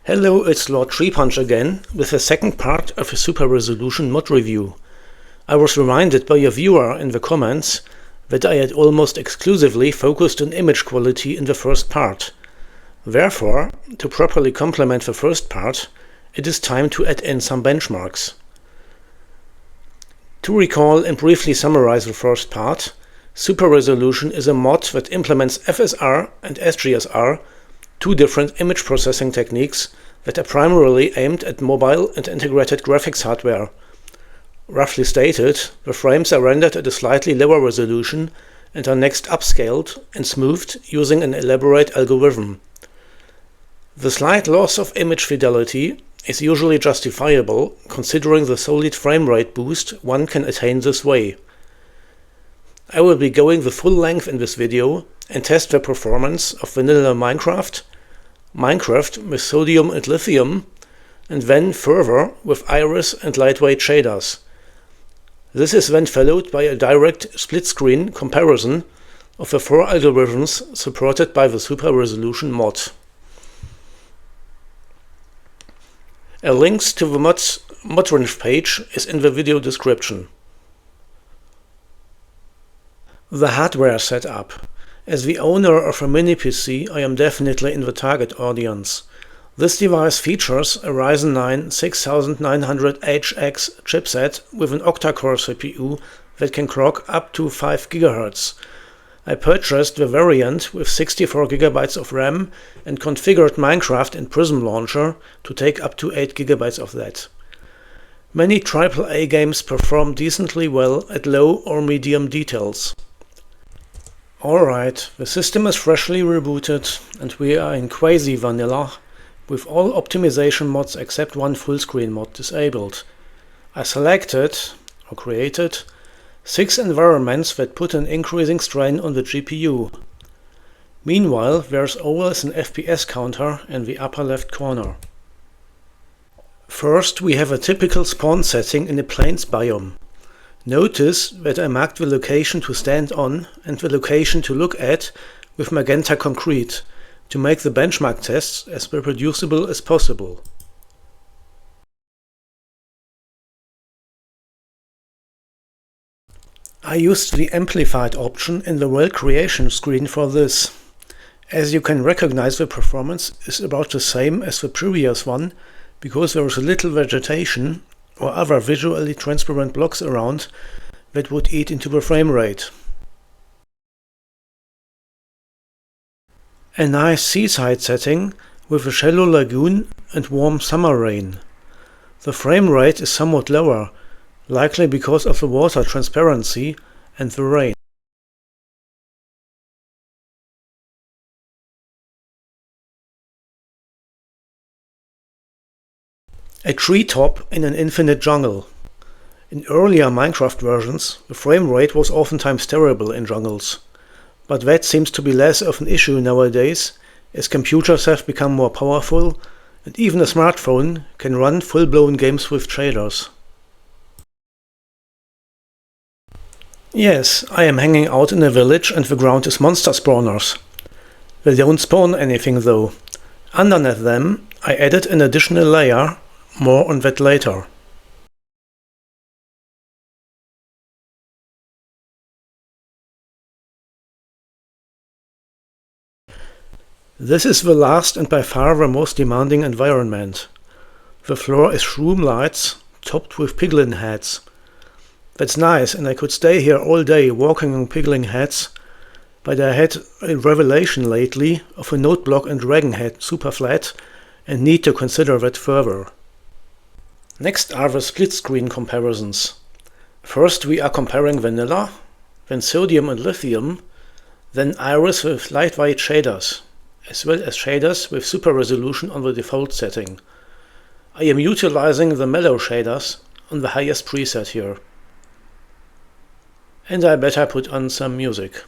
Hello, it's Lord Treepunch again with the second part of a Super Resolution mod review. I was reminded by a viewer in the comments that I had almost exclusively focused on image quality in the first part. Therefore, to properly complement the first part, it is time to add in some benchmarks. To recall and briefly summarize the first part, Super Resolution is a mod that implements FSR and SGSR, two different image processing techniques that are primarily aimed at mobile and integrated graphics hardware. Roughly stated, the frames are rendered at a slightly lower resolution and are next upscaled and smoothed using an elaborate algorithm. The slight loss of image fidelity is usually justifiable considering the solid frame rate boost one can attain this way. I will be going the full length in this video and test the performance of vanilla Minecraft with sodium and lithium, and then further with iris and lightweight shaders. This is then followed by a direct split-screen comparison of the four algorithms supported by the Super Resolution mod. A link to the modRenv page is in the video description. The hardware setup. As the owner of a mini PC, I am definitely in the target audience. This device features a Ryzen 9 6900HX chipset with an octa-core CPU that can clock up to 5 GHz. I purchased the variant with 64 GB of RAM and configured Minecraft in Prism Launcher to take up to 8 GB of that. Many AAA games perform decently well at low or medium details. Alright, the system is freshly rebooted and we are in quasi vanilla with all optimization mods except one full screen mod disabled. I created 6 environments that put an increasing strain on the GPU. Meanwhile, there's always an FPS counter in the upper left corner. First, we have a typical spawn setting in a plains biome. Notice that I marked the location to stand on and the location to look at with magenta concrete to make the benchmark tests as reproducible as possible. I used the amplified option in the world creation screen for this. As you can recognize, the performance is about the same as the previous one because there is a little vegetation or other visually transparent blocks around that would eat into the frame rate. A nice seaside setting with a shallow lagoon and warm summer rain. The frame rate is somewhat lower, likely because of the water transparency and the rain. A treetop in an infinite jungle. In earlier Minecraft versions, the frame rate was oftentimes terrible in jungles, but that seems to be less of an issue nowadays as computers have become more powerful and even a smartphone can run full-blown games with shaders. Yes, I am hanging out in a village and the ground is monster spawners. They don't spawn anything though. Underneath them I added an additional layer. More on that later. This is the last and by far the most demanding environment. The floor is shroom lights topped with piglin heads. That's nice and I could stay here all day walking on piglin heads, but I had a revelation lately of a note block and dragon head super flat and need to consider that further. Next are the split-screen comparisons. First we are comparing vanilla, then sodium and lithium, then iris with lightweight shaders, as well as shaders with super resolution on the default setting. I am utilizing the mellow shaders on the highest preset here. And I better put on some music.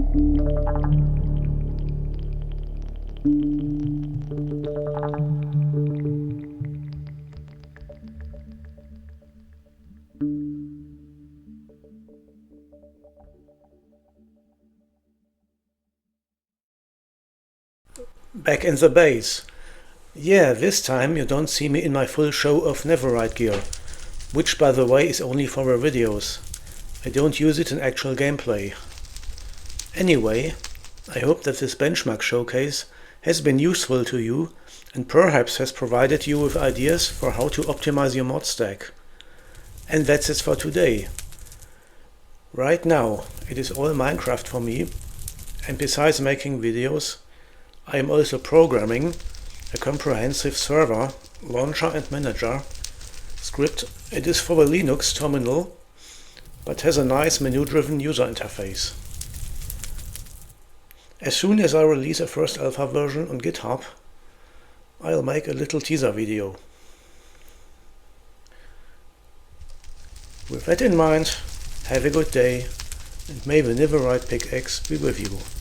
Back in the base. Yeah, this time you don't see me in my full show of Neverite gear, which by the way is only for the videos. I don't use it in actual gameplay. Anyway, I hope that this benchmark showcase has been useful to you and perhaps has provided you with ideas for how to optimize your mod stack. And that's it for today. Right now it is all Minecraft for me, and besides making videos, I am also programming a comprehensive server, launcher and manager script. It is for the Linux terminal, but has a nice menu-driven user interface. As soon as I release a first alpha version on GitHub, I'll make a little teaser video. With that in mind, have a good day, and may the Neverite pickaxe be with you.